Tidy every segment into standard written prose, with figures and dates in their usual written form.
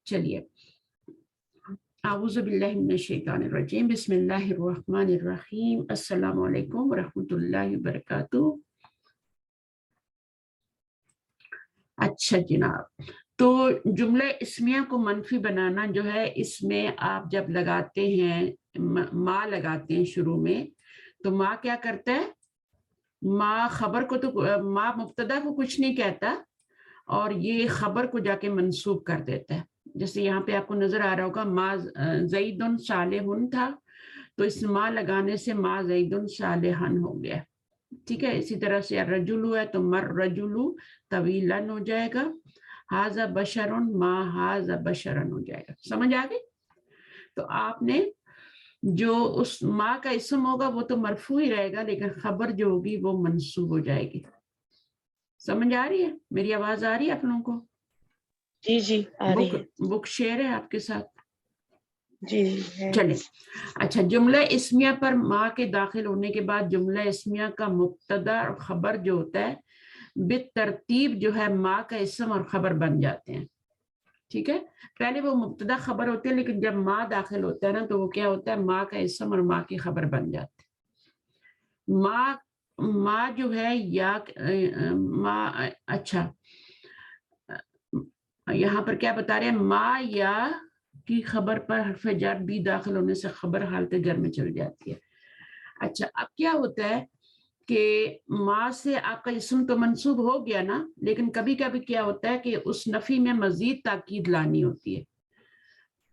چلیے اعوذ باللہ من الشیطان الرجیم، بسم اللہ الرحمن الرحیم، السلام علیکم ورحمۃ اللہ وبرکاتہ۔ اچھا جناب، تو جملہ اسمیہ کو منفی بنانا جو ہے، اس میں آپ جب لگاتے ہیں ما لگاتے ہیں شروع میں، تو ما کیا کرتا ہے؟ ما خبر کو تو ما مبتدا کو کچھ نہیں کہتا اور یہ خبر کو جا کے منسوب کر دیتا ہے۔ جیسے یہاں پہ آپ کو نظر آ رہا ہوگا ما زیدن صالحن تھا، تو اس ما لگانے سے ما زیدن صالحن ہو گیا، ٹھیک ہے۔ اسی طرح سے رجل ہے تو مر رجل طویلن ہو جائے گا، ھذا بشرن ما ھذا بشرن ہو جائے گا۔ سمجھ آ گئی؟ تو آپ نے جو اس ما کا اسم ہوگا وہ تو مرفوع ہی رہے گا، لیکن خبر جو ہوگی وہ منصوب ہو جائے گی۔ سمجھ آ رہی ہے؟ میری آواز آ رہی ہے آپ لوگوں کو؟ جی جی آ رہی ہے۔ بک شیئر ہے آپ کے ساتھ؟ جی چلے اچھا، جملہ اسمیہ پر ما کے داخل ہونے کے بعد جملہ اسمیہ کا مبتدا اور خبر جو ہوتا ہے بالترتیب جو ہے ما کا اسم اور خبر بن جاتے ہیں، ٹھیک ہے۔ پہلے وہ مبتدا خبر ہوتے ہیں، لیکن جب ما داخل ہوتا ہے نا تو وہ کیا ہوتا ہے؟ ما کا اسم اور ما کی خبر بن جاتے ہیں۔ ما جو ہے یا ما، اچھا یہاں پر کیا بتا رہے ہیں؟ ما یا کی خبر پر حرف جر بھی داخل ہونے سے خبر حالت جر میں چل جاتی ہے۔ اچھا، اب کیا ہوتا ہے کہ ما سے آپ کا اسم تو منصوب ہو گیا نا، لیکن کبھی کبھی کیا ہوتا ہے کہ اس نفی میں مزید تاکید لانی ہوتی ہے۔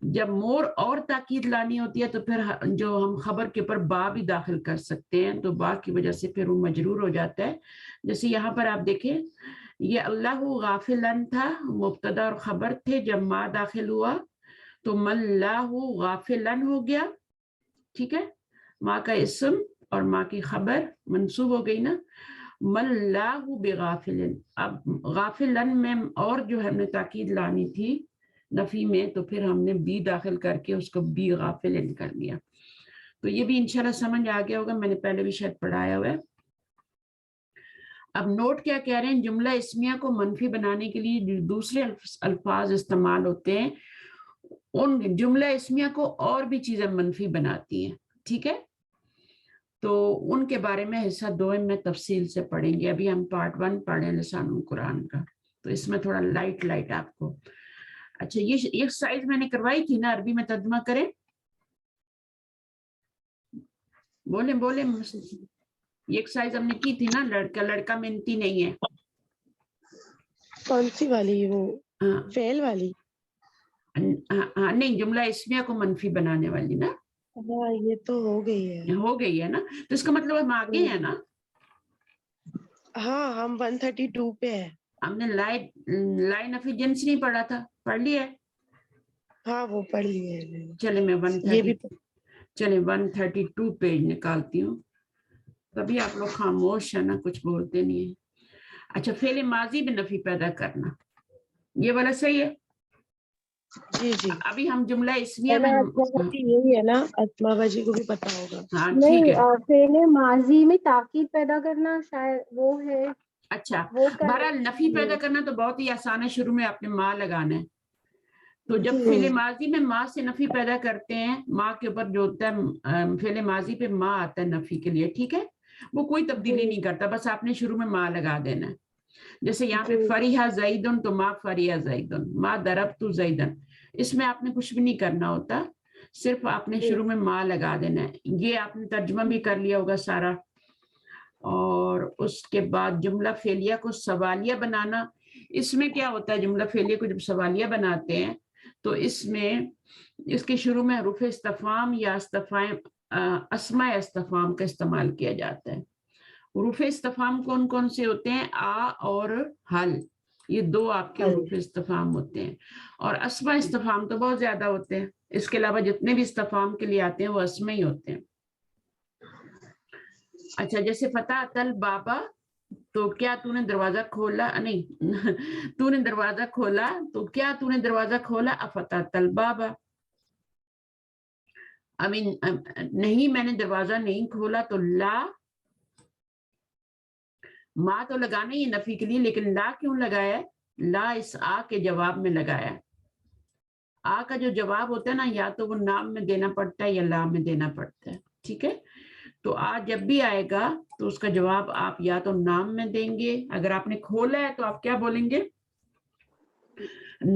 جب مور اور تاکید لانی ہوتی ہے تو پھر جو ہم خبر کے اوپر با بھی داخل کر سکتے ہیں، تو با کی وجہ سے پھر وہ مجرور ہو جاتا ہے۔ جیسے یہاں پر آپ دیکھیں، یہ اللہ غافلن تھا، مبتدا اور خبر تھے، جب ما داخل ہوا تو مَلَّهُ غافلن ہو گیا، ٹھیک ہے۔ ما کا اسم اور ما کی خبر منصوب ہو گئی نا، مَلَّهُ بغافلن۔ اب غافلن میں اور جو ہم نے تاکید لانی تھی نفی میں، تو پھر ہم نے بی داخل کر کے اس کو بی غافلن کر دیا۔ تو یہ بھی انشاءاللہ سمجھ آ گیا ہوگا، میں نے پہلے بھی شاید پڑھایا ہوا ہے۔ اب نوٹ کیا کہہ رہے ہیں؟ جملہ اسمیہ کو منفی بنانے کے لیے دوسرے الفاظ استعمال ہوتے ہیں، ان جملہ اسمیہ کو اور بھی چیزیں منفی بناتی ہیں، ٹھیک ہے۔ تو ان کے بارے میں حصہ 2 میں تفصیل سے پڑھیں گے۔ ابھی ہم پارٹ 1 پڑھیں لسان القرآن کا، تو اس میں تھوڑا لائٹ آپ کو۔ اچھا، یہ ایکسرسائز میں نے کروائی تھی نا، عربی میں ترجمہ کریں، بولیں یہ ایکسرسائز ہم نے کی تھی نا، لڑکا منتی نہیں ہے۔ کون سی والی؟ وہ فعل والی؟ نہیں، جملہ اسمیہ کو منفی بنانے والی نا۔ ہاں یہ تو ہو گئی ہے نا، تو اس کا مطلب ہم آگے ہیں نا۔ ہاں ہم 132 پہ ہیں۔ ہم نے لائن آف ایجنسی نہیں پڑھا تھا، پڑھ لیا ہے؟ ہاں وہ پڑھ لیے۔ چلے میں 132 پیج نکالتی ہوں، تبھی آپ لوگ خاموش ہے نا، کچھ بولتے نہیں ہیں۔ اچھا، فعل ماضی میں نفی پیدا کرنا، یہ والا صحیح ہے؟ جی جی۔ ابھی ہم جملہ اسمیہ میں یہی ہے نا، اسما باجی کو بھی پتا ہوگا۔ ہاں ٹھیک ہے۔ فعل ماضی میں تاکید پیدا کرنا شاید وہ ہے۔ اچھا، بہرحال نفی پیدا کرنا تو بہت ہی آسان ہے، شروع میں آپ نے ما لگانا ہے۔ تو جب فعل ماضی میں ما سے نفی پیدا کرتے ہیں، ما کے اوپر جو ہوتا ہے فعل ماضی پہ ما آتا ہے نفی کے لیے، ٹھیک ہے، وہ کوئی تبدیلی نہیں کرتا، بس آپ نے شروع میں ما لگا دینا ہے۔ جیسے یہاں پہ فریحہ زیدن تو ما فریحہ زیدن، ما ضربت زیدن، اس میں آپ نے کچھ بھی نہیں کرنا ہوتا، صرف آپ نے شروع میں ما لگا دینا ہے۔ یہ آپ نے ترجمہ بھی کر لیا ہوگا سارا۔ اور اس کے بعد جملہ فعلیہ کو سوالیہ بنانا، اس میں کیا ہوتا ہے؟ جملہ فعلیہ کو جب سوالیہ بناتے ہیں تو اس میں اس کے شروع میں حروف استفہام یا اسماء استفہام کا استعمال کیا جاتا ہے۔ حروف استفہام کون کون سے ہوتے ہیں؟ آ اور حل، یہ 2 آپ کے حروف استفہام ہوتے ہیں، اور اسماء استفہام تو بہت زیادہ ہوتے ہیں، اس کے علاوہ جتنے بھی استفہام کے لیے آتے ہیں وہ اسماء ہی ہوتے ہیں۔ اچھا، جیسے فتحت البابا، تو کیا تو نے دروازہ کھولا؟ نہیں، تو نے دروازہ کھولا، تو کیا تو نے دروازہ کھولا؟ افتحت البابا۔ نہیں میں نے دروازہ نہیں کھولا، تو لا، ما تو لگانا ہی نفی کے لیے، لیکن لا کیوں لگایا؟ لا اس آ کے جواب میں لگایا، آ کا جو جواب ہوتا ہے نا یا تو وہ نام میں دینا پڑتا ہے یا لا میں دینا پڑتا ہے. ٹھیک ہے, تو آ جب بھی آئے گا تو اس کا جواب آپ یا تو نام میں دیں گے, اگر آپ نے کھولا ہے تو آپ کیا بولیں گے,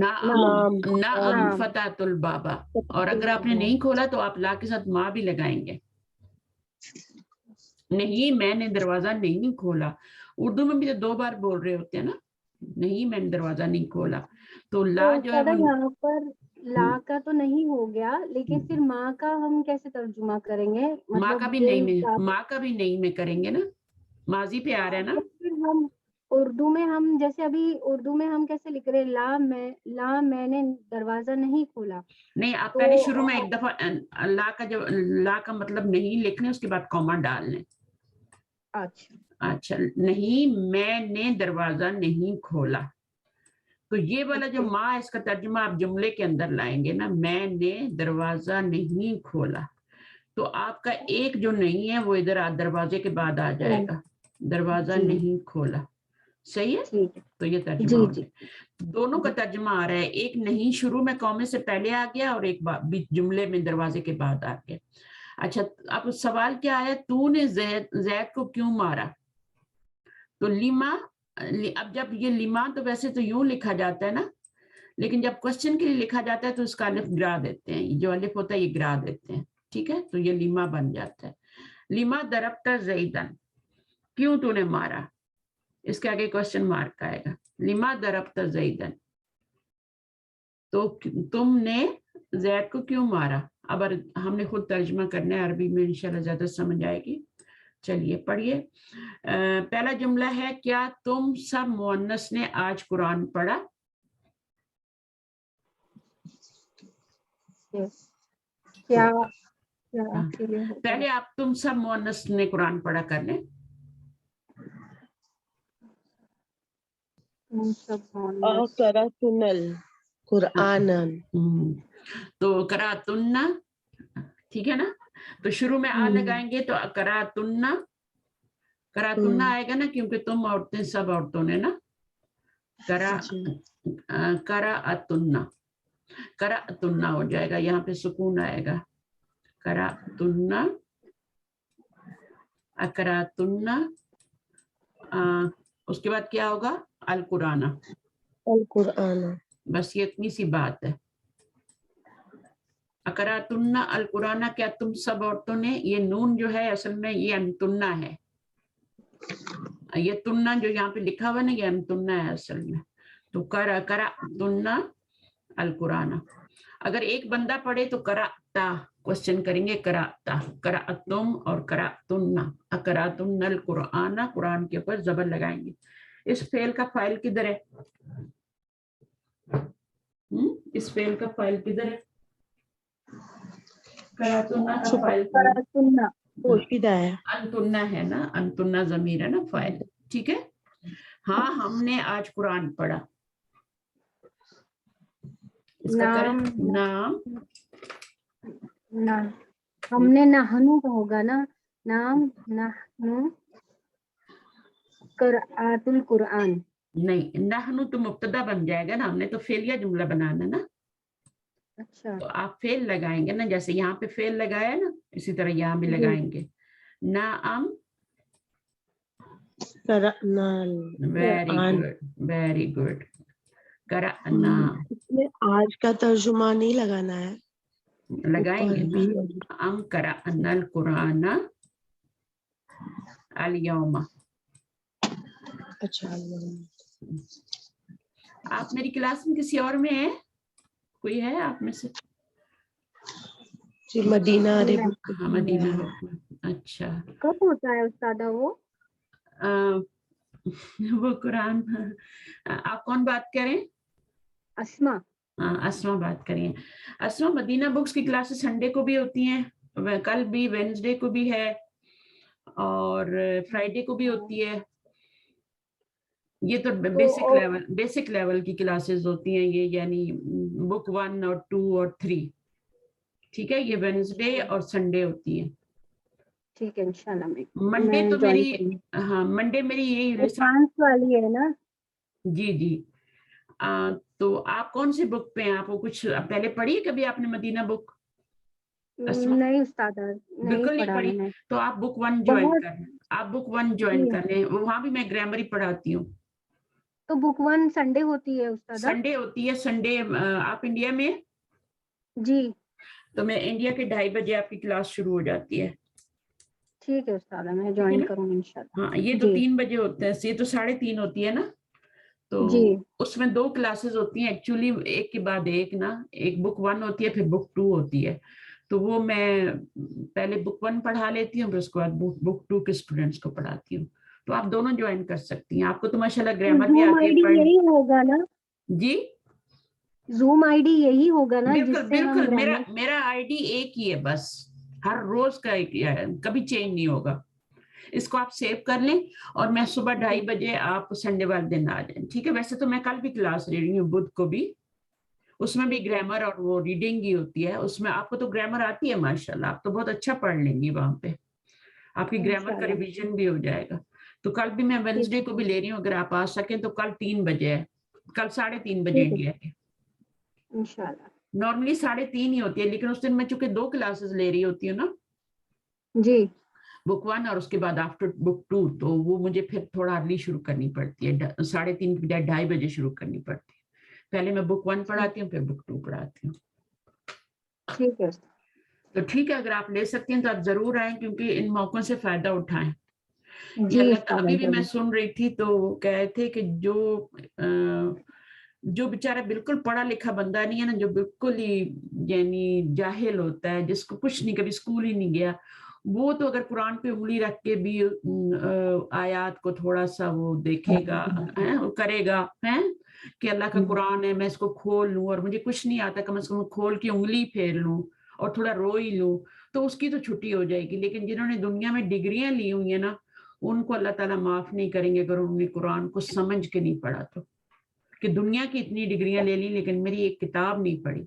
نعم فتحت البابا, اور اگر آپ نے نہیں کھولا تو آپ لا کے ساتھ ماں بھی لگائیں گے. نہیں میں نے دروازہ نہیں کھولا, اردو میں بھی تو 2 بار بول رہے ہوتے ہیں نا, نہیں میں نے دروازہ نہیں کھولا, تو لا جو ہے وہ یہاں پر لا کا تو نہیں ہو گیا, لیکن پھر ماں کا ہم کیسے ترجمہ کریں گے؟ ماں کا بھی نہیں میں, ماں کا بھی نہیں میں کریں گے نا, ماضی پہ آ رہا ہے نا. پھر ہم اردو میں ہم جیسے ابھی اردو میں ہم کیسے لکھ رہے لا میں نے دروازہ نہیں کھولا. نہیں, آپ تو پہلے شروع میں ایک دفعہ لا کا جو لا کا مطلب نہیں لکھنے, اس کے بعد کوما ڈال لیں. اچھا, نہیں میں نے دروازہ نہیں کھولا, تو یہ والا جو ماں اس کا ترجمہ آپ جملے کے اندر لائیں گے نا, میں نے دروازہ نہیں کھولا, تو آپ کا ایک جو نہیں ہے وہ ادھر دروازے کے بعد آ جائے گا, دروازہ نہیں کھولا. صحیح ہے, تو یہ ترجمہ ہو گیا. دونوں کا ترجمہ آ رہا ہے, ایک نہیں شروع میں کومے سے پہلے آ گیا اور ایک جملے میں دروازے کے بعد آ گیا. اچھا, اب سوال کیا ہے, تو نے زید کو کیوں مارا؟ تو لیما, اب جب یہ لیما تو ویسے تو یوں لکھا جاتا ہے نا, لیکن جب کوشچن کے لیے لکھا جاتا ہے تو اس کا الف گرا دیتے ہیں, جو الف ہوتا ہے یہ گرا دیتے ہیں. ٹھیک ہے, تو یہ لیما بن جاتا ہے. لیما ضربت زیدن, کیوں تو نے مارا, اس کے آگے کوشچن مارک آئے گا. لیما ضربت زیدن, تو تم نے زید کو کیوں مارا. اب ہم نے خود ترجمہ کرنا ہے, عربی میں انشاءاللہ زیادہ سمجھ آئے گی. چلیے پڑھیے. پہلا جملہ ہے, کیا تم سب مؤنث نے آج قرآن پڑھا؟ پہلے آپ تم سب مؤنث نے قرآن پڑھا کر لیں. قرأتن القرآن, تو قرأتن, ٹھیک ہے نا, تو شروع میں آ لگائیں گے تو قرأتن, قرأتن آئے گا نا, کیونکہ تم عورتیں سب عورتوں نے نا, قرأتن, قرأتن ہو جائے گا, یہاں پہ سکون آئے گا. قرأتن, اقرأتن, اس کے بعد کیا ہوگا, القرآن. القرآن, بس یہ اتنی سی بات ہے. اقرأتن القرآن, کیا تم سب عورتوں نے, یہ نون جو ہے اصل میں یہ انتنا ہے, یہ تننا جو یہاں پہ لکھا ہوا نا یہ انتنا ہے اصل میں. تو قرأتن القرآن, اگر ایک بندہ پڑھے تو قرأتا کوشچن کریں گے, قرأتا, قرأتم اور قرأتن, اقرأتن القرآن, قرآن کے اوپر زبر لگائیں گے. اس فعل کا فاعل کدھر ہے, اس فعل کا فاعل کدھر ہے, قرأتن کا فاعل پوشیدہ ہے, انتنا ہے نا, انتنا ضمیر ہے نا, فاعل. ٹھیک ہے, ہاں ہم نے آج قرآن پڑھا. اس کا نام, ہم نے نحنو کا ہوگا نا, نام نحنو قرأت القرآن. نہیں, نحنو تو مبتدا بن جائے گا نا, ہم نے تو فعلیہ جملہ بنانا نا. اچھا, تو آپ فعل لگائیں گے نا, جیسے یہاں پہ فعل لگایا نا, اسی طرح یہاں بھی لگائیں گے. نعم, ویری گڈ, ویری گڈ. قرأنا, آج کا ترجمہ نہیں لگانا ہے, لگائیں گے نا. ہم قرأنا القرآن اليوم. اچھا, آپ میری کلاس میں کسی اور میں ہیں, کوئی ہے آپ میں سے؟ جی, مدینہ مدینہ. اچھا, کب ہوتا ہے استاذہ وہ قرآن, آپ کون بات کریں؟ اسما. اسما بات کریں. اسما, مدینہ بکس کی کلاسز سنڈے کو بھی ہوتی ہیں, کل بھی, وینسڈے کو بھی ہے, اور فرائیڈے کو بھی ہوتی ہے. یہ تو بیسک لیول کی کلاسز ہوتی ہیں یہ, یعنی بک 1 اور 2 اور 3. ٹھیک ہے, یہ وینسڈے اور سنڈے ہوتی ہے. ٹھیک ہے, انشاءاللہ منڈے تو میری, ہاں منڈے میری یہی ایڈوانس والی ہے نا. جی جی, تو آپ کون سی بک پہ ہیں؟ آپ کو کچھ پہلے پڑھی ہے کبھی آپ نے مدینہ بک؟ نہیں استاد نہیں بالکل نہیں پڑھا پڑھی. میں نے. تو آپ بک 1 جوائن بہت. کر لیں. آپ بک 1 جوائن جی. کر لیں. وہاں بھی میں گرامر ہی پڑھاتی ہوں. تو بک 1 سنڈے ہوتی ہے استاد؟ سنڈے ہوتی ہے. سنڈے آپ انڈیا میں؟ جی. تو میں انڈیا کے 2:30 بجے آپ کی کلاس شروع ہو جاتی ہے. ٹھیک ہے استاد میں جوائن کروں گی انشاءاللہ. ہاں یہ تو 3 بجے ہوتا ہے. یہ تو 3:30 ہوتی ہے نا. تو جی. اس میں 2 کلاسز ہوتی ہیں ایکچولی، ایک کے بعد ایک نا. ایک بک 1 ہوتی ہے پھر بک 2 ہوتی ہے. تو وہ میں پہلے بک 1 پڑھا لیتی ہوں پھر اس کے بعد بک 2 کے اسٹوڈینٹس کو پڑھاتی ہوں. تو آپ دونوں جوائن کر سکتی ہیں. آپ کو تو ماشاءاللہ گرامر بھی زوم آتی آئی ہے ڈی پڑھنے. یہی ہوگا نا؟ جی زوم آئی ڈی یہی ہوگا نا جس بالکل سے ہم بالکل. گرامر. میرا آئی ڈی ایک ہی ہے بس. ہر روز کا ایک ہی ہے، کبھی چینج نہیں ہوگا. اس کو آپ سیو کر لیں اور میں صبح 2:30 بجے آپ سنڈے والے دن آ جائیں. ٹھیک ہے. ویسے تو میں کل بھی کلاس لے رہی ہوں، بدھ کو بھی. اس میں بھی گرامر اور وہ ریڈنگ ہی ہوتی ہے. اس میں آپ کو تو گرامر آتی ہے ماشاءاللہ. آپ تو بہت اچھا پڑھ لیں گی وہاں پہ. آپ کی گرامر کا ریویژن بھی ہو جائے گا. تو کل بھی میں وینسڈے کو بھی لے رہی ہوں. اگر آپ آ سکیں تو کل 3 بجے ہے. کل 3:30 بجے انڈیا کے. انشاءاللہ. نارملی 3:30 ہی ہوتی ہے لیکن اس دن میں چونکہ 2 کلاسز لے رہی ہوتی ہوں نا. جی. بک 1 اور اس کے بعد آفٹر بک 2. تو وہ مجھے پھر تھوڑا ارلی شروع کرنی پڑتی ہے. 3:30 2:30 بجے شروع کرنی پڑتی ہے. پہلے میں بک 1 پڑھاتی ہوں پھر بک 2 پڑھاتی ہوں. ٹھیک ہے. تو ٹھیک ہے. اگر آپ لے سکتے ہیں تو آپ ضرور آئیں کیونکہ ان موقعوں سے فائدہ اٹھائیں. جی اللہ استاد ابھی بھی میں سن رہی تھی تو وہ کہہ رہے تھے کہ جو بیچارہ بالکل پڑھا لکھا بندہ نہیں ہے نا، جو بالکل ہی یعنی جاہل ہوتا ہے، جس کو کچھ نہیں، کبھی اسکول ہی نہیں گیا، وہ تو اگر قرآن پہ انگلی رکھ کے بھی آیات کو تھوڑا سا وہ دیکھے گا، کرے گا کہ اللہ کا قرآن ہے، میں اس کو کھول لوں اور مجھے کچھ نہیں آتا، کم از کم کھول کے انگلی پھیر لوں اور تھوڑا رو ہی لوں، تو اس کی تو چھٹی ہو جائے گی. لیکن جنہوں نے دنیا میں ڈگریاں لی ہوئی ہیں نا، ان کو اللہ تعالیٰ معاف نہیں کریں گے اگر انہوں نے قرآن کو سمجھ کے نہیں پڑھا. تو کہ دنیا کی اتنی ڈگریاں لے لی لیکن میری ایک کتاب نہیں پڑھی.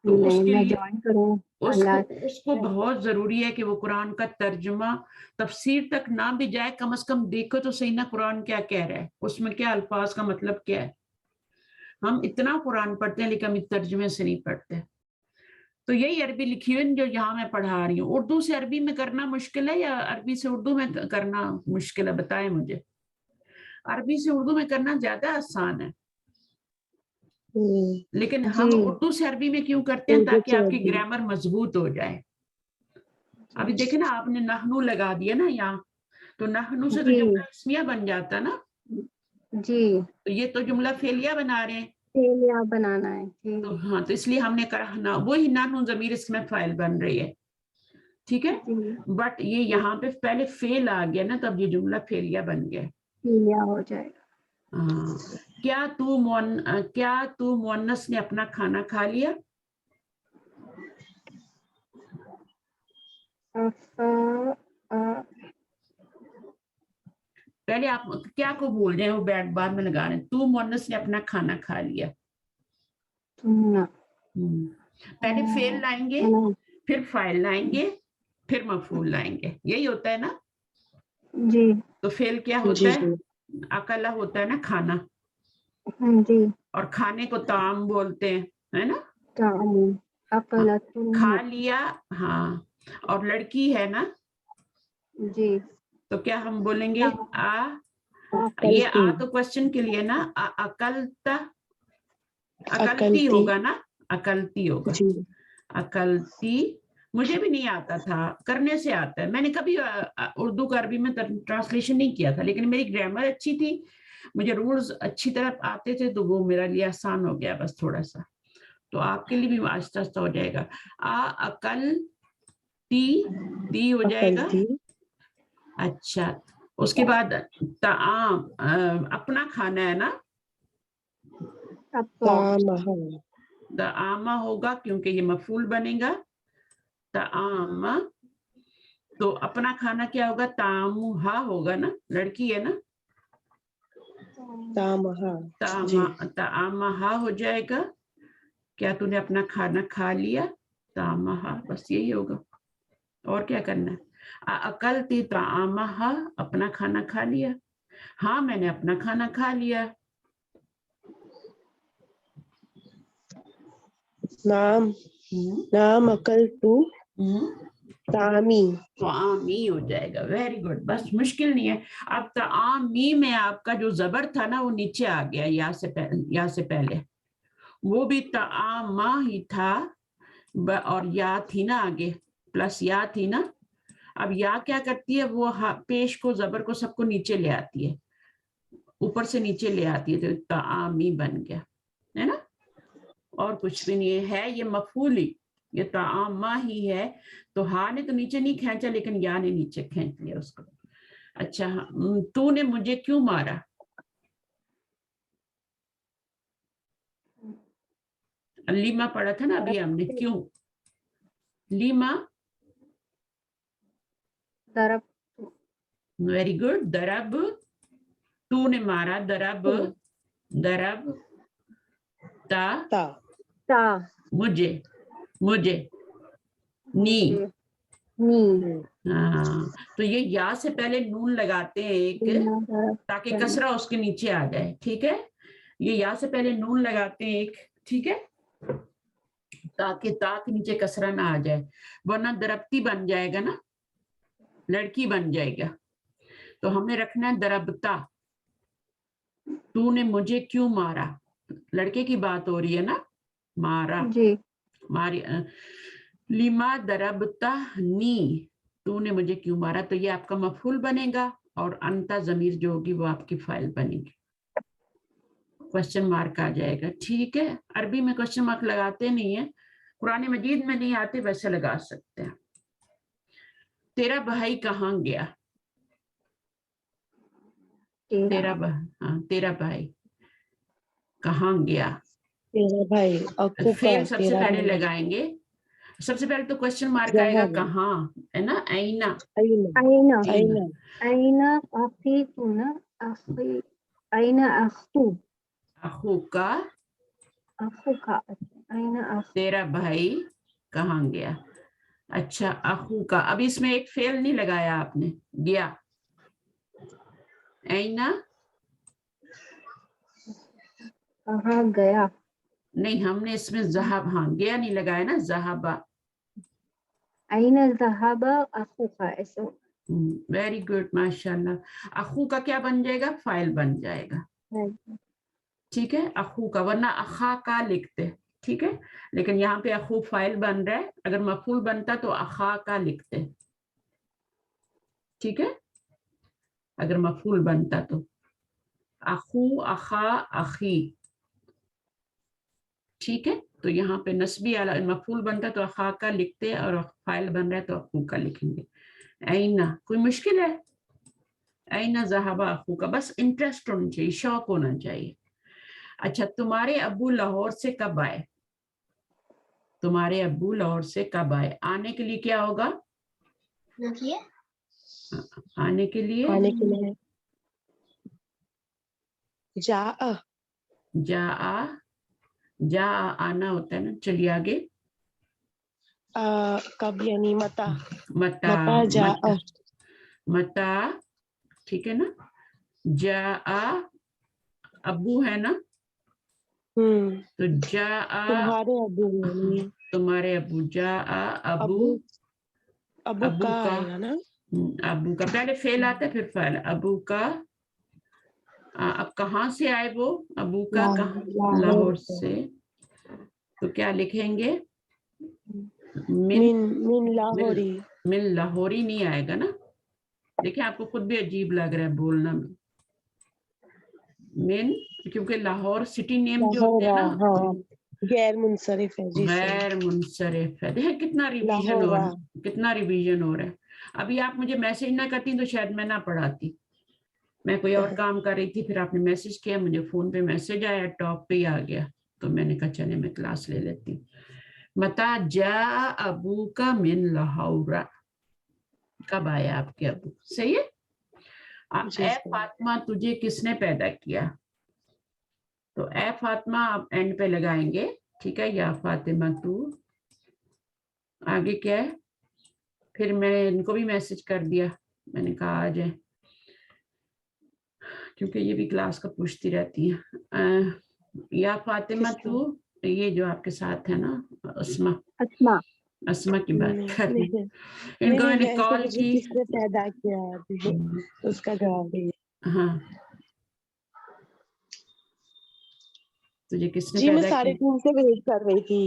تو اس نہیں کے میں لیے جوائن کروں. اس کو بہت ضروری ہے کہ وہ قرآن کا ترجمہ تفسیر تک نہ بھی جائے، کم از کم دیکھو تو صحیح نا قرآن کیا کہہ رہا ہے، اس میں کیا الفاظ کا مطلب کیا ہے. ہم اتنا قرآن پڑھتے ہیں لیکن ہم ترجمے سے نہیں پڑھتے. تو یہی عربی لکھی ہوئی جو یہاں میں پڑھا رہی ہوں. اردو سے عربی میں کرنا مشکل ہے یا عربی سے اردو میں کرنا مشکل ہے؟ بتائیں مجھے. عربی سے اردو میں کرنا زیادہ آسان ہے، لیکن ہم اردو سے عربی میں کیوں کرتے ہیں؟ تاکہ آپ کی گرامر مضبوط ہو جائے. ابھی دیکھیں نا آپ نے نحنو لگا دیا نا یہاں، تو نحنو سے تو جملہ اسمیہ بن جاتا نا. جی. تو یہ تو جملہ فعلیہ بنا رہے ہیں. فعلیہ بنانا ہے. تو ہاں، تو اس لیے ہم نے کہا وہی نحنو ضمیر اس میں فاعل بن رہی ہے. ٹھیک ہے. بٹ یہ یہاں پہ پہلے فعل آ گیا نا، تب یہ جملہ فعلیہ بن گیا. فعلیہ ہو جائے گا. کیا تو مؤنث نے اپنا کھانا کھا لیا؟ پہلے آپ کیا کو بول رہے ہیں، وہ بیٹ بعد میں لگا رہے ہیں. تو مؤنث نے اپنا کھانا کھا لیا. پہلے فعل لائیں گے، پھر فاعل لائیں گے، پھر مفعول لائیں گے. یہی ہوتا ہے نا. جی. تو فعل کیا ہوتا ہے؟ اکلا ہوتا ہے نا کھانا. جی. اور کھانے کو طعام بولتے ہیں، ہے نا. کھا لیا. ہاں. اور لڑکی ہے نا. جی. تو کیا ہم بولیں گے؟ یہ تو کوشچن کے لیے نا. اکلتی ہوگا نا. اکلتی ہوگا. اکلتی مجھے بھی نہیں آتا تھا، کرنے سے آتا ہے. میں نے کبھی اردو کا عربی میں ٹرانسلیشن نہیں کیا تھا، لیکن میری گرامر اچھی تھی، مجھے رولز اچھی طرح آتے تھے، تو وہ میرا لیے آسان ہو گیا بس تھوڑا سا. تو آپ کے لیے بھی آہستہ آہستہ ہو جائے گا. تی ہو جائے گا. اچھا. اس کے بعد طعام اپنا کھانا ہے نا. طعام ہوگا کیونکہ یہ مفعول بنے گا. طعام. تو اپنا کھانا کیا ہوگا؟ طعامھا ہوگا نا، لڑکی ہے نا. طعامھا ہو جائے گا. کیا تو نے اپنا کھانا کھا لیا؟ طعامھا. بس یہی ہوگا، اور کیا کرنا ہے. اکلتی طعامھا، اپنا کھانا کھا لیا. ہاں میں نے اپنا کھانا کھا لیا. نام ہم، نام اکلتو ہم، طعامی. طعامی ہو جائے گا. Very good. بس مشکل نہیں ہے. اب طعامی میں آپ کا جو زبر تھا نا وہ نیچے آ گیا یا سے پہلے. وہ بھی طعاما ہی تھا اور یا تھی نا آگے, پلس یا تھی نا. اب یا کیا کرتی ہے, وہ پیش کو زبر کو سب کو نیچے لے آتی ہے, اوپر سے نیچے لے آتی ہے, تو طعامی بن گیا ہے نا. اور کچھ بھی نہیں ہے, یہ مفعول ہی, یہ طعامہ ہی ہے. تو ہاں نے تو نیچے نہیں کھینچا, لیکن یا نے نیچے کھینچ لیا اس کو. اچھا, تو نے مجھے کیوں مارا؟ لیما پڑھا تھا نا ابھی ہم نے, کیوں لیما. ضرب ویری گڈ. درب, تو نے مارا, درب درب. تا تا تا مجھے نی. نی. ہاں, تو یہ یا سے پہلے نون لگاتے ہیں ایک, تاکہ کسرہ اس کے نیچے آ جائے. ٹھیک ہے, یہ یا سے پہلے نون لگاتے ہیں ایک, ٹھیک ہے, تاکہ تا کے نیچے کسرہ نہ آ جائے, ورنہ دربتی بن جائے گا نا, لڑکی بن جائے گا. تو ہمیں رکھنا ہے دربتا. تو نے مجھے کیوں مارا, لڑکے کی بات ہو رہی ہے نا, مارا جی. ماری. لیما دربتا نی, تو نے مجھے کیوں مارا. تو یہ آپ کا مفعول بنے گا, اور انتا ضمیر جو ہوگی وہ آپ کی فاعل بنے گی. کوشچن مارک آ جائے گا. ٹھیک ہے, عربی میں کوشچن مارک لگاتے نہیں ہیں, قرآن مجید میں نہیں آتے, ویسے لگا سکتے ہیں. تیرا بھائی کہاں گیا؟ تیرا بھائی کہاں گیا؟ تیرا بھائی. اکو کا فعل سب سے تیرا پہلے بھائی. لگائیں گے. سب سے پہلے تو کوشچن مارک آئے گا ذہب. کہاں, ہے نا, اینا. اینا اینا اینا اینا اخیکنا اخی اینا اختو اخو کا, اخو کا اینا اخو. تیرا بھائی کہاں گیا. اچھا, اخو کا. اب اس میں ایک فعل نہیں لگایا آپ نے, گیا. اینا کہاں گیا. نہیں, ہم نے اس میں ذہب, ہاں گیا نہیں لگایا نا, ذہبا. اینا ذہب اخو کا, ایسے. ویری گڈ, ماشاء اللہ. اخو کا کیا بن جائے گا, فاعل بن جائے گا. ٹھیک ہے, اخو کا, ورنہ اخا کا لکھتے. ٹھیک ہے, لیکن یہاں پہ اخو فاعل بن رہا ہے, اگر مفعول بنتا تو اخا کا لکھتے. ٹھیک ہے, اگر مفعول بنتا تو اخو, اخا, اخی. ٹھیک ہے, تو یہاں پہ نسبی مفعول بنتا تو اخا کا لکھتے, اور فاعل بن رہا ہے تو اخو کا لکھیں گے. اینا, کوئی مشکل ہے؟ اینا ذہب اخو کا, بس انٹرسٹ ہونا چاہیے, شوق ہونا چاہیے. اچھا, تمہارے ابو لاہور سے کب آئے؟ تمہارے ابو لاہور سے کب آئے. آنے کے لیے کیا ہوگا, آنے کے لیے آنے کے لیے جا جا آنا ہوتا ہے نا. چلیے آگے. کب یعنی متا متا جا متا, ٹھیک ہے نا. جا ابو ہے نا, تو جا تمہارے ابو یعنی تمہارے ابو. جا ابو کا آئے گا نا. ابو کا پہلے فعل آتا ہے, پھر فعل. ابو کا, اب کہاں سے آئے وہ, ابو کا لاہور سے. تو کیا لکھیں گے, من لاہوری. من لاہوری نہیں آئے گا نا. دیکھیں آپ کو خود بھی عجیب لگ رہا ہے بولنا میں. من, کیونکہ لاہور سٹی نیم جو ہوتے ہیں نا غیر منصرف ہے. جی غیر منصرف ہے. دیکھیں کتنا ریویژن ہو رہا ہے, کتنا ریویژن ہو رہا ہے. ابھی آپ مجھے میسج نہ کرتی تو شاید میں نہ پڑھاتی, میں کوئی اور کام کر رہی تھی, پھر آپ نے میسج کیا, مجھے فون پہ میسج آیا, ٹاپ پہ ہی آ گیا, تو میں نے کہا چلے میں کلاس لے لیتی. متا جا ابو کا من لاہور, کب آیا آپ کے ابو. صحیح ہے. اے فاطمہ تجھے کس نے پیدا کیا. تو اے فاطمہ آپ اینڈ پہ لگائیں گے. ٹھیک ہے, یا فاطمہ تو, آگے کیا ہے. پھر میں نے ان کو بھی میسج کر دیا, میں نے کہا آ جائیں, کیونکہ یہ بھی کلاس کا پوچھتی رہتی ہیں. یا فاطمہ تو یہ جو آپ کے ساتھ ہے نا اسما اسما کی بات کر رہی نہیں ہیں. ان کو میں نے ویسے کال مجھے کی. کس نے پیدا کیا ابھی اس کا جواب دیں. ہاں تجھے کس نے جی میں پیدا کیا؟ 3:30 سے ویٹ کر رہی تھی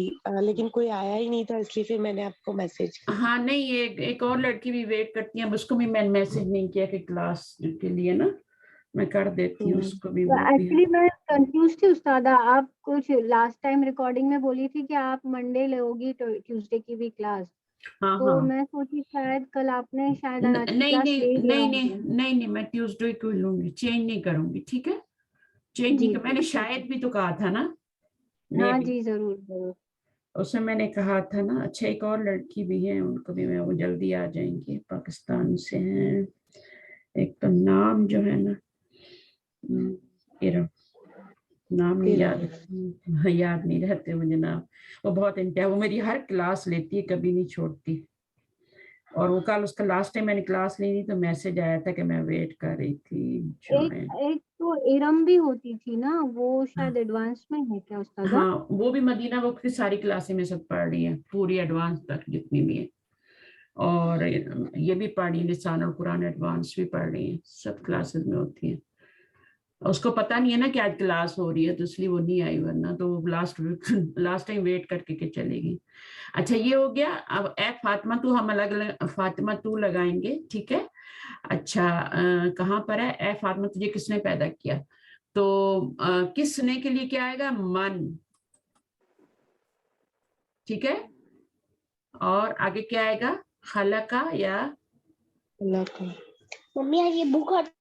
لیکن کوئی آیا ہی نہیں تھا اس لیے پھر میں نے آپ کو میسج کیا. ہاں نہیں ایک اور لڑکی بھی ویٹ کرتی ہیں, اس کو بھی میں نے میسج نہیں کیا کہ کلاس کے لیے نا میں کر دیتی ہوں اس کو بھی. وہ بھی ایکچولی میں کنفیوز تھی استاذہ, آپ کچھ لاسٹ ٹائم ریکارڈنگ میں بولی تھی کہ آپ منڈے لے ہوگی ٹیوزڈے کی بھی کلاس, ہاں تو ہاں میں سوچی شاید کل آپ نے شاید آج کی نہیں کلاس نہیں لے لیا نہیں ہوگا. نہیں نہیں میں ٹیوزڈے کو لوں گی, چینج نہیں کروں گی. ٹھیک ہے چینج جی نہیں میں نے ٹھیک ہے. شاید بھی تو کہا تھا نا. میں ہاں بھی جی ضرور ضرور. اس میں نے کہا تھا نا. اچھا ایک اور لڑکی بھی ہے, ان کو بھی میں وہ جلدی آ جائیں گی, پاکستان سے ہیں. ایک تو نام جو ہے نا نام نہیں یاد نہیں رہتے مجھے نام. وہ بہت انتہا, وہ میری ہر کلاس لیتی ہے, کبھی نہیں چھوڑتی. اور وہ کل اس کا لاسٹ ٹائم میں نے کلاس لی تو میسج آیا تھا کہ میں ویٹ کر رہی تھی. ایک تو ارم بھی ہوتی تھی نا, وہ شاید ایڈوانس میں ہے کیا استاذہ؟ ہاں وہ بھی مدینہ وقت کی ساری کلاسیں میں سب پڑھ رہی ہیں, پوری ایڈوانس تک جتنی بھی ہیں. اور یہ بھی پڑھ رہی ہیں, لسان اور قرآن ایڈوانس بھی پڑھ رہی ہیں, سب کلاسز میں ہوتی ہیں. اس کو پتہ نہیں ہے نا کہ آج کلاس ہو رہی ہے, تو اس لیے وہ نہیں آئی, ورنہ تو وہ لاسٹ ٹائم ویٹ کر کے چلے گی. اچھا یہ ہو گیا. اب اے فاطمہ تو ہم الگ الگ فاطمہ تو لگائیں گے. ٹھیک ہے اچھا کہاں پر ہے اے فاطمہ, تجھے کس نے پیدا کیا؟ تو کس نے کے لیے کیا آئے گا؟ من. ٹھیک ہے, اور آگے کیا آئے گا؟ خلقہ یا اللہ کا. ممی یہ بک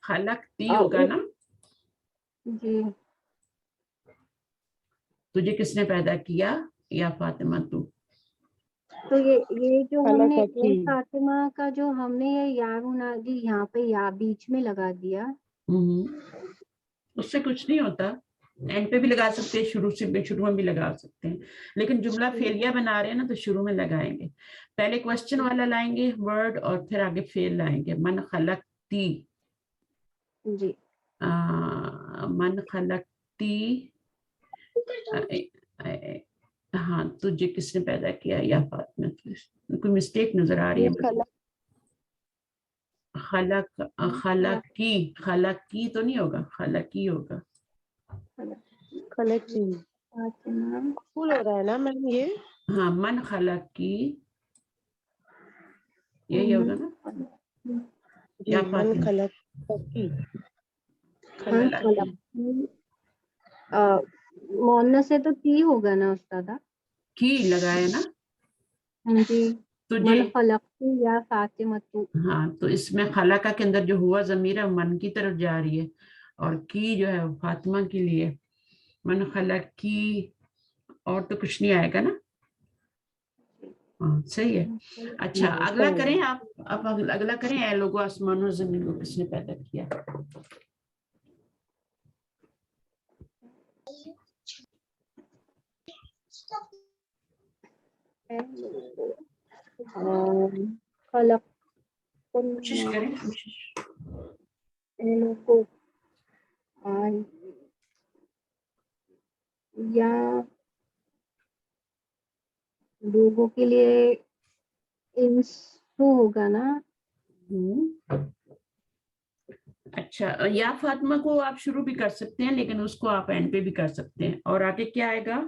خلقتی ہوگا نا. جی تجھے کس نے پیدا کیا یا فاطمہ تو؟ تو یہ جو ہم نے اللہ کی فاطمہ کا جو ہم نے یہ یا منادی یہاں پہ یا بیچ میں لگا دیا, اس سے کچھ نہیں ہوتا, اینڈ پہ بھی لگا سکتے ہیں, شروع میں بھی لگا سکتے ہیں, لیکن جملہ فعلیہ بنا رہے ہیں نا تو شروع میں لگائیں گے. پہلے کوشچن والا لائیں گے ورڈ, اور پھر آگے فعل لائیں گے. من خلقتی, جی من خلقتی, ہاں تجھے کس نے پیدا کیا یا فاطمہ؟ کوئی مسٹیک نظر آ رہی ہے. خلقی تو نہیں ہوگا, خلقی ہوگا. فل ہو رہا ہے نا میم یہ. ہاں من خلقی یہی ہوگا نا جی یا من فاطمہ؟ خلق مونس سے تو تی ہوگا نا استاذہ. کی لگایا نا جی تجھے. من خلقتی یا فاطمہ تو. ہاں تو اس میں خلقہ کے اندر جو ہوا ضمیر ہے من کی طرف جا رہی ہے, اور کی جو ہے فاطمہ کے لیے. من خلق کی, اور تو کچھ نہیں آئے گا نا. ہاں صحیح ہے. اچھا اگلا کریں آپ, اب اگلا کریں. اے لوگو آسمان و زمین کو کس نے پیدا کیا؟ خلق کوشش کریں لوگوں یا لوگوں کے لیے انسو ہوگا نا. اچھا یا فاطمہ کو آپ شروع بھی کر سکتے ہیں, لیکن اس کو آپ اینڈ پہ بھی کر سکتے ہیں. اور آگے کیا آئے گا؟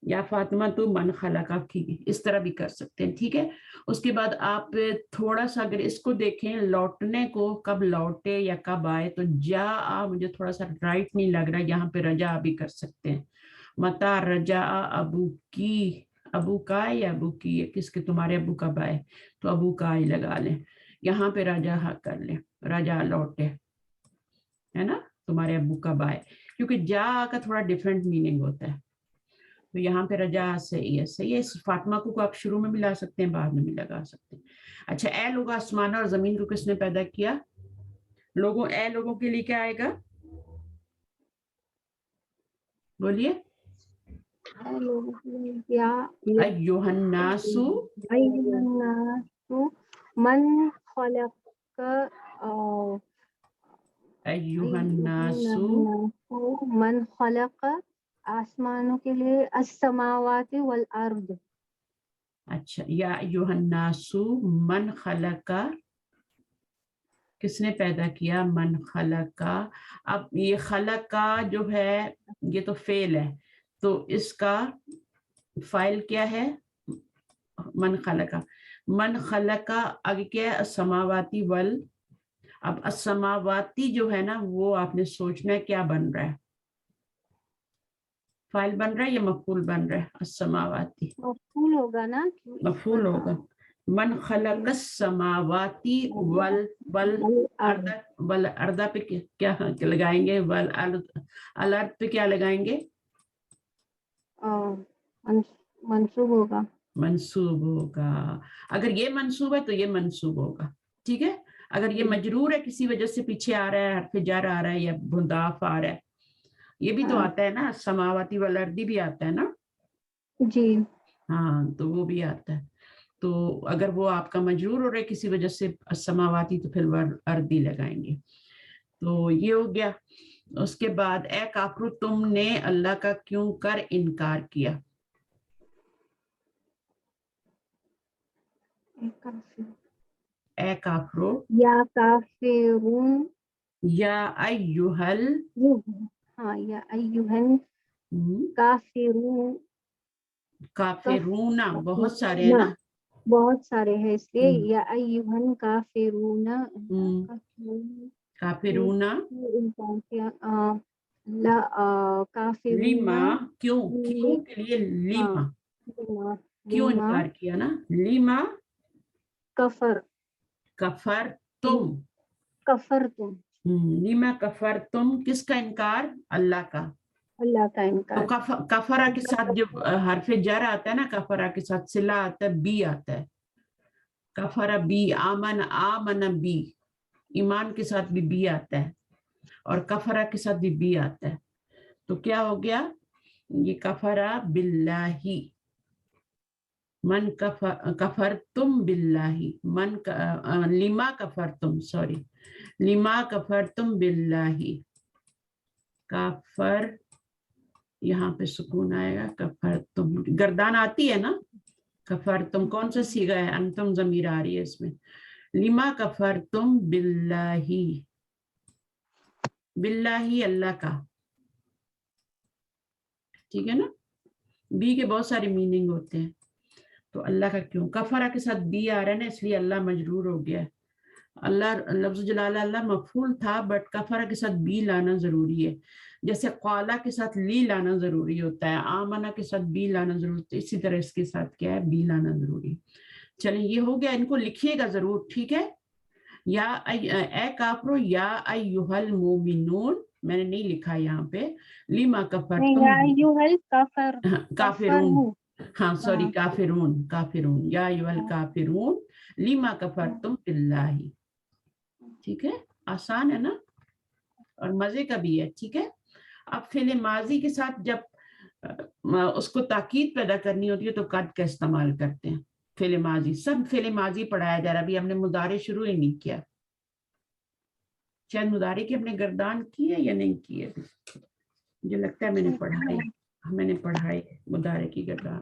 یا فاطمہ تو من خلقہ کی, اس طرح بھی کر سکتے ہیں. ٹھیک ہے, اس کے بعد آپ تھوڑا سا اگر اس کو دیکھیں لوٹنے کو, کب لوٹے یا کب آئے, تو جا مجھے تھوڑا سا رائٹ نہیں لگ رہا, یہاں پہ رجا بھی کر سکتے ہیں. متا رجا ابو کی, ابو کا یا ابو کی, کس کے تمہارے ابو کب آئے, تو ابو کا ہی لگا لیں. یہاں پہ رجا کر لیں, رجا لوٹے ہے نا, تمہارے ابو کب آئے, کیونکہ جا کا تھوڑا ڈیفرنٹ میننگ ہوتا ہے. تو یہاں پہ رجا صحیح ہے. صحیح ہے, فاطمہ کو آپ شروع میں بھی لا سکتے ہیں, بعد میں بھی لگا سکتے ہیں. اچھا اے لوگ آسمان اور زمین کو کس نے پیدا کیا؟ لوگوں, اے لوگوں کے لیے کیا آئے گا؟ بولیے. ایھا الناس, من خلق ایھا الناس من خلق آسمانوں کے لیے السماوات والارض. اچھا یا ایھا الناس من خلق کس نے پیدا کیا؟ من خلق. اب یہ خلق کا جو ہے یہ تو فعل ہے تو اس کا فاعل کیا ہے؟ من خلق. من خلق آگے کیا ہے؟ السماواتی اب السماواتی جو ہے نا وہ آپ نے سوچنا ہے کیا بن رہا ہے، فاعل بن رہا ہے یا مفعول بن رہا ہے؟ السماواتی مفعول ہوگا نا. مفعول ہوگا. من خلق السماواتی والارض پہ کیا لگائیں گے؟ والارض پہ کیا لگائیں گے؟ منصوب ہوگا. منصوب ہوگا. اگر یہ منصوب ہے تو یہ منصوب ہوگا. ٹھیک ہے. اگر یہ مجرور ہے کسی وجہ سے پیچھے آ رہا ہے، حرف جر آ رہا ہے یا مضاف آ رہا ہے، یہ بھی تو آتا ہے نا، السماواتی والارض بھی آتا ہے نا. جی ہاں تو وہ بھی آتا ہے. تو اگر وہ آپ کا مجرور ہو رہا ہے کسی وجہ سے السماواتی تو پھر اردی لگائیں گے. تو یہ ہو گیا. اس کے بعد اے کافرو تم نے اللہ کا کیوں کر انکار کیا؟ اے کافرو یا کافرون یا ایھل ہاں یا ایھن کافرون. کافرون بہت سارے ہیں نا، بہت سارے ہیں اس لیے یا ایھن کافرون. کافرون کافرون لیما کیوں کے لیے لیما کیوں انکار کیا نا؟ لیما کفر تم لیما کفر تم کس کا انکار؟ اللہ کا. اللہ کا تو انکار. کفرہ کے ساتھ جب حرف جر آتا ہے نا، کفرہ کے ساتھ صلہ آتا ہے، بی آتا ہے. کفرہ بی، آمن بی، ایمان کے ساتھ بھی بی آتا ہے اور کفرہ کے ساتھ بھی بی آتا ہے. تو کیا ہو گیا؟ یہ کفرہ باللہ. من کفرتم باللہ لما کفرتم لما کفرتم باللہ. کافر یہاں پہ سکون آئے گا. کفرتم گردان آتی ہے نا، کفرتم کون سا صیغہ ہے؟ انتم ضمیر آ رہی ہے اس میں. لما کفرتم باللہ، باللہ اللہ کا. ٹھیک ہے نا. بی کے بہت سارے میننگ ہوتے ہیں. تو اللہ کا کیوں؟ کفرہ کے ساتھ بی آ رہا ہے نا، اس لیے اللہ مجرور ہو گیا ہے. اللہ لفظ جلالہ اللہ مفعول تھا بٹ کفرہ کے ساتھ بی لانا ضروری ہے. جیسے قالا کے ساتھ لی لانا ضروری ہوتا ہے، آمنہ کے ساتھ بی لانا ضروری ہوتا ہے، اسی طرح اس کے ساتھ کیا ہے؟ بی لانا ضروری. چلیں یہ ہو گیا. ان کو لکھیے گا ضرور. ٹھیک ہے. یا اے کافرو یا ایھا المومنون، میں نے نہیں لکھا یہاں پہ. لیما کافرون، ہاں سوری کافرون یا ایھا الکافرون لیما کفرتم باللہ. ٹھیک ہے. آسان ہے نا اور مزے کا بھی ہے. ٹھیک ہے. اب فعل ماضی کے ساتھ جب اس کو تاکید پیدا کرنی ہوتی ہے تو قد کا استعمال کرتے ہیں. فعل ماضی سب فعل ماضی پڑھایا جا رہا ہے. ابھی ہم نے مضارع شروع ہی نہیں کیا. شاید مضارع کی ہم نے گردان کی ہے یا نہیں کی ہے، مجھے لگتا ہے میں نے پڑھائی مضارع کی گردان،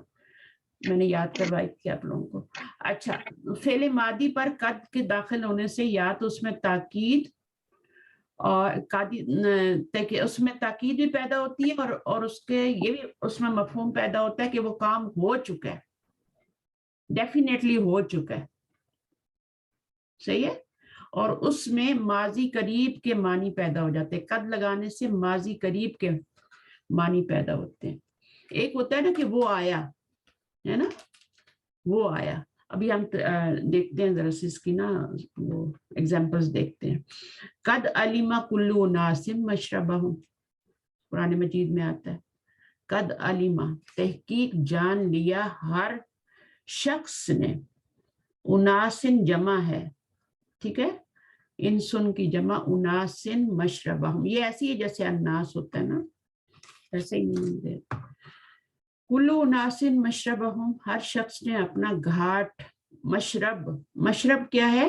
میں نے یاد کروائی تھی آپ لوگوں کو. اچھا، فعل ماضی پر قد کے داخل ہونے سے یا تو اس میں تاکید اور اس میں تاکید بھی پیدا ہوتی ہے اور اس کے یہ بھی اس میں مفہوم پیدا ہوتا ہے کہ وہ کام ہو چکا ہے، ڈیفینیٹلی ہو چکا ہے. صحیح ہے. اور اس میں ماضی قریب کے معنی پیدا ہو جاتے ہیں. قد لگانے سے ماضی قریب کے معنی پیدا ہوتے ہیں. ایک ہوتا ہے نا کہ وہ آیا ہے نا، وہ آیا. ابھی ہم دیکھتے ہیں ذرا سی اس کی نا وہ ایگزامپلس دیکھتے ہیں. قد علم کل اناس مشربہم، قرآن مجید میں آتا ہے. قد علم تحقیق جان لیا ہر شخص نے، اناسن جمع ہے. ٹھیک ہے. انسن کی جمع اناسن مشربہم، یہ ایسی ہے جیسے الناس ہوتا ہے نا، ایسے ہی نہیں دے. کلو اناسن مشربہم، ہر شخص نے اپنا گھاٹ. مشرب کیا ہے؟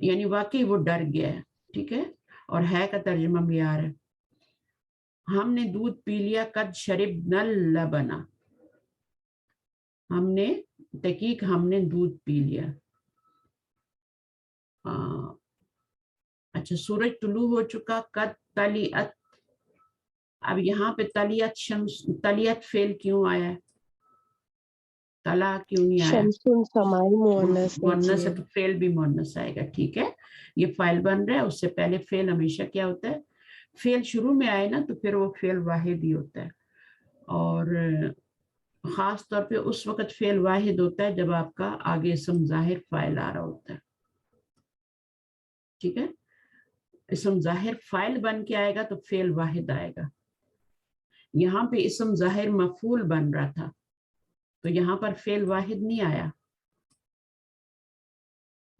یعنی واقعی وہ ڈر گیا ہے. ٹھیک ہے, اور ہے کا ترجمہ بھی آ رہا ہے. ہم نے دودھ پی لیا, قد شربنا اللبن, ہم نے تحقیق ہم نے دودھ پی لیا. اچھا, سورج طلوع ہو چکا, قد طلعت. اب یہاں پہ طلعت شمس, طلعت فعل کیوں آیا ہے, طلع کیوں نہیں آیا؟ شمسن سمائی مؤنث مؤنث ہے ہے. تو فعل بھی مؤنث آئے گا. ٹھیک ہے, یہ فاعل بن رہا ہے. اس سے پہلے فعل ہمیشہ کیا ہوتا ہے, فعل شروع میں آئے نا تو پھر وہ فعل واحد ہی ہوتا ہے. اور خاص طور پہ اس وقت فعل واحد ہوتا ہے جب آپ کا آگے اسم ظاہر فاعل آ رہا ہوتا ہے. ٹھیک ہے, اسم ظاہر فاعل بن کے آئے گا تو فعل واحد آئے گا. یہاں پہ اسم ظاہر مفعول بن رہا تھا تو یہاں پر فعل واحد نہیں آیا.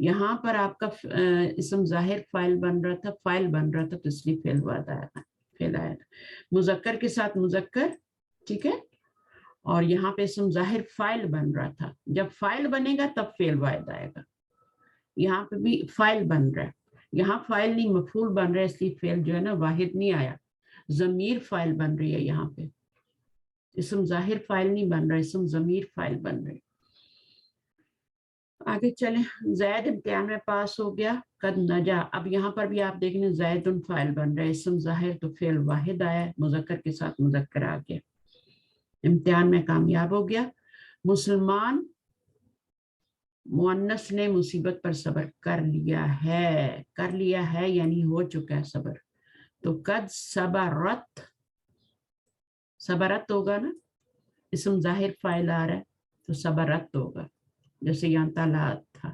یہاں پر آپ کا اسم ظاہر فاعل بن رہا تھا, فاعل بن رہا تھا, تو اس لیے فعل واحد آیا تھا, فعل آیا تھا. مذکر کے ساتھ مذکر. ٹھیک ہے, اور یہاں پہ اسم ظاہر فاعل بن رہا تھا. جب فاعل بنے گا تب فعل واحد آئے گا. یہاں پہ بھی فاعل بن رہا ہے, یہاں فاعل نہیں مفعول بن رہا ہے, اس لیے فعل جو ہے نا واحد نہیں آیا. ضمیر فاعل بن رہی ہے یہاں پہ, اسم ظاہر فاعل نہیں بن رہا, اسم ضمیر فاعل بن رہی. آگے چلیں, زید امتحان میں پاس ہو گیا, قد نجا. اب یہاں پر بھی آپ دیکھیں زید فاعل بن رہا ہے, اسم ظاہر تو فعل واحد آیا ہے, مذکر کے ساتھ مذکر آ گیا, امتحان میں کامیاب ہو گیا. مسلمان مؤنث نے مصیبت پر صبر کر لیا ہے, کر لیا ہے یعنی ہو چکا ہے صبر. تو قد صبرت, صبرت ہوگا نا, اسم ظاہر فاعل آ رہا ہے تو صبرت ہوگا, جیسے یہاں طلعت تھا.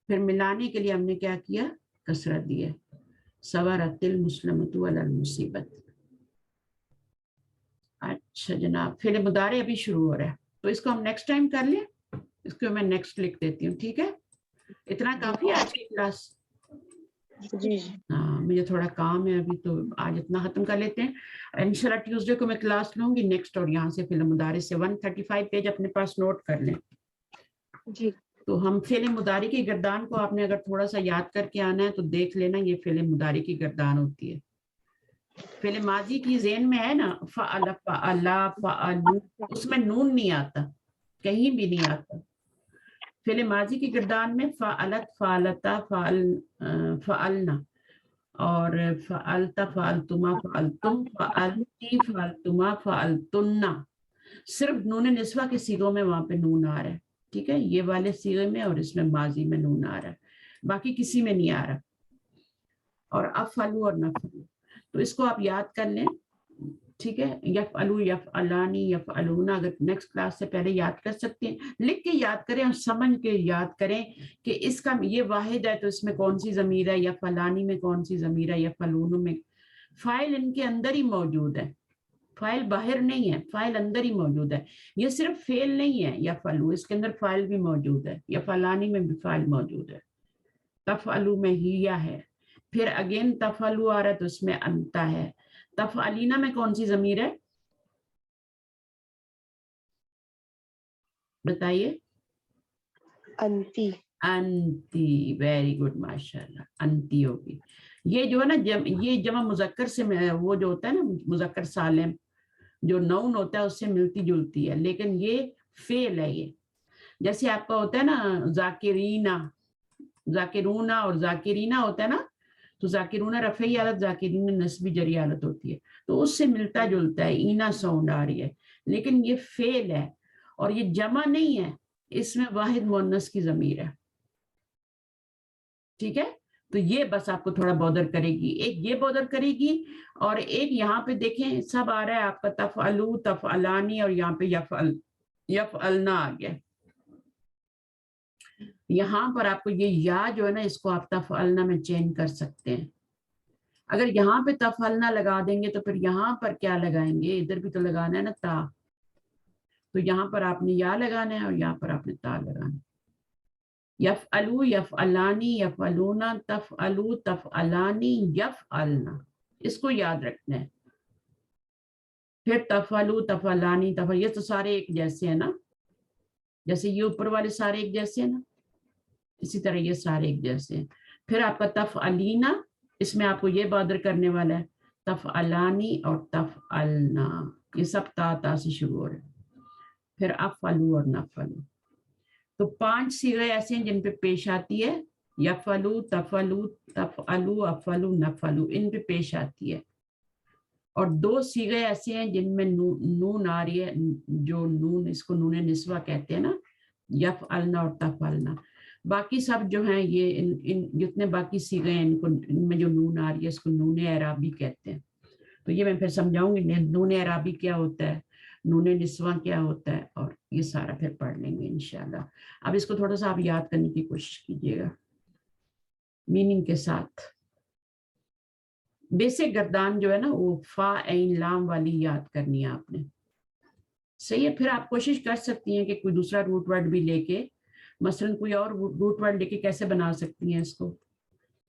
پھر ملانے کے لیے ہم نے کیا کیا, کسرت دی ہے, صبرت المسلمۃ علی المصیبت. اچھا جناب, فعل مضارع ابھی شروع ہو رہا ہے تو اس کو ہم نیکسٹ ٹائم کر لیں. اس کو میں نیکسٹ لکھ دیتی ہوں. ٹھیک ہے, اتنا کافی ہے آج کی کلاس. جی ہاں, مجھے تھوڑا کام ہے ابھی, تو آج اتنا ختم کر لیتے ہیں. انشاءاللہ ٹیوزڈے کو میں کلاس لوں گی نیکسٹ, اور یہاں سے فعل مضارع سے 135 پیج اپنے پاس نوٹ کر لیں. جی تو ہم فعل مضارع کی گردان کو آپ نے اگر تھوڑا سا یاد کر کے آنا ہے تو دیکھ لینا, یہ فعل مضارع کی گردان ہوتی ہے. فعل ماضی کی ذہن میں ہے نا, فعل, فعلا, فعلو, اس میں نون نہیں آتا, کہیں بھی نہیں آتا. فعل ماضی کی گردان میں فعلت, فعلتا, فعلنا, اور فعلتا, فعلتما, فعلتم, فعلتی, فعلتما, فعلتنا. صرف نون نسوہ کے صیغوں میں وہاں پہ نون آ رہا ہے. ٹھیک ہے, یہ والے صیغے میں اور اس میں ماضی میں نون آ رہا ہے, باقی کسی میں نہیں آ رہا. اور افعلو اور نفعلو, تو اس کو آپ یاد کر لیں. ٹھیک ہے, یفعلو, یفعلانی, یفعلونا, اگر نیکسٹ کلاس سے پہلے یاد کر سکتے ہیں, لکھ کے یاد کریں اور سمجھ کے یاد کریں کہ اس کا یہ واحد ہے تو اس میں کون سی ضمیر ہے, یفعلانی میں کون سی ضمیر ہے, یفعلون میں. فاعل ان کے اندر ہی موجود ہے, فاعل باہر نہیں ہے, فاعل اندر ہی موجود ہے. یہ صرف فعل نہیں ہے یفعلو, اس کے اندر فاعل بھی موجود ہے, یفعلانی میں بھی فاعل موجود ہے, تفعلو میں ہیا ہے, پھر اگین تفعلو آ رہا ہے تو اس میں انتا ہے. تفعلینا میں کون سی ضمیر ہے بتائیے؟ انتی. انتی, ویری گڈ, ماشاءاللہ, انتی ہوگی. یہ جو ہے نا, یہ جمع مذکر سے وہ جو ہوتا ہے نا مذکر سالم, جو نون ہوتا ہے اس سے ملتی جلتی ہے, لیکن یہ فعل ہے. یہ جیسے آپ کا ہوتا ہے نا ذاکرینا, ذاکرونا اور ذاکرینا ہوتا ہے نا, تو ذاکرونا رفعی حالت, ذاکرین نسبی جری حالت ہوتی ہے, تو اس سے ملتا جلتا ہے, اینا ساؤنڈ آ رہی ہے, لیکن یہ فعل ہے اور یہ جمع نہیں ہے, اس میں واحد مؤنث کی ضمیر ہے. ٹھیک ہے, تو یہ بس آپ کو تھوڑا بودر کرے گی, ایک یہ بودر کرے گی, اور ایک یہاں پہ دیکھیں سب آ رہا ہے آپ کا تفعلو, تفعلانی, اور یہاں پہ یفعلنا آ گیا. یہاں پر آپ کو یہ یا جو ہے نا, اس کو آپ تفعلنا میں چینج کر سکتے ہیں. اگر یہاں پہ تفعلنا لگا دیں گے تو پھر یہاں پر کیا لگائیں گے, ادھر بھی تو لگانا ہے نا تا, تو یہاں پر آپ نے یا لگانا ہے اور یہاں پر آپ نے تا لگانا ہے. یفعلو, یفعلانی, یفعلونا, تفعلو, تفعلانی, یفعلنا, اس کو یاد رکھنا ہے. پھر تفعلو, تفعلانی, یہ تو سارے ایک جیسے ہیں نا, جیسے یہ اوپر والے سارے ایک جیسے ہیں نا, اسی طرح یہ سارے ایک جیسے ہیں. پھر آپ کا تفعلینا، اس میں آپ کو یہ بادر کرنے والا ہے، تفعلانی اور تفعلنا، یہ سب تا سے شروع ہو رہے ہیں. پھر افعلو اور نفعلو. تو 5 صیغے ایسے ہیں جن پہ پیش آتی ہے، یفعلو، تفعلو، تفعلو، افعلو، نفعلو، ان پہ پیش آتی ہے. اور 2 صیغے ایسے ہیں جن میں نون آ رہی ہے، جو نون، اس کو نون نسوہ کہتے ہیں نا، یفعلنا اور تفعلنا. باقی سب جو ہیں یہ جتنے باقی صیغے ہیں ان میں جو نون آ رہی ہے اس کو نون اعرابی کہتے ہیں. تو یہ میں پھر سمجھاؤں گی نون اعرابی کیا ہوتا ہے، نون نسواں کیا ہوتا ہے، اور یہ سارا پھر پڑھ لیں گے انشاءاللہ. اب اس کو تھوڑا سا آپ یاد کرنے کی کوشش کیجیے گا میننگ کے ساتھ. بیسک گردان جو ہے نا وہ فا عین لام والی یاد کرنی ہے آپ نے. صحیح ہے. پھر آپ کوشش کر سکتی ہیں کہ کوئی دوسرا روٹ ورڈ بھی لے کے، مثلا کوئی اور روٹ ورڈ لے کے کیسے بنا سکتی ہیں اس کو،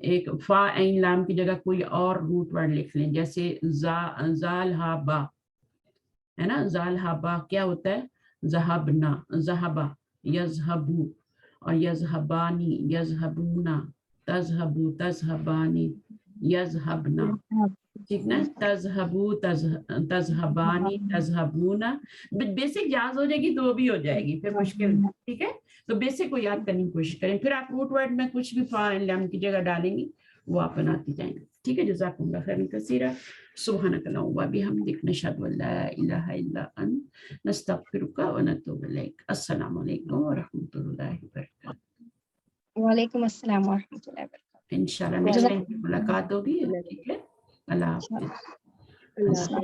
ایک فا عین لام کی جگہ کوئی اور روٹ ورڈ لکھ لیں، جیسے زال ہا با ہے نا، زال ہا با کیا ہوتا ہے، ذہبنا، ذہبا، یذہبو اور یذہبانی، یذہبونا، تذہبو، تذہبانی، یذہبنا. ٹھیک نا، تذہبو، تذہبانی، تذہبونا. بیسک یاد ہو جائے گی تو وہ بھی ہو جائے گی، پھر مشکل. ٹھیک ہے، تو بیسک کو یاد کرنے کی کوشش کریں. پھر آپ روٹ ورڈ میں کچھ بھی فا لام کی جگہ ڈالیں گی وہ آپ بناتی جائیں گے. ٹھیک ہے، جزاکم اللہ خیرا کثیرا. سبحانک اللہم وبحمدک، نشہد ان لا الہ الا انت، نستغفرک ونتوب الیک. السلام علیکم ورحمۃ اللہ وبرکاتہ. وعلیکم السلام ورحمۃ اللہ وبرکاتہ. انشاءاللہ نیکسٹ ٹائم ملاقات ہوگی. ٹھیک ہے، اللہ حافظ. اللہ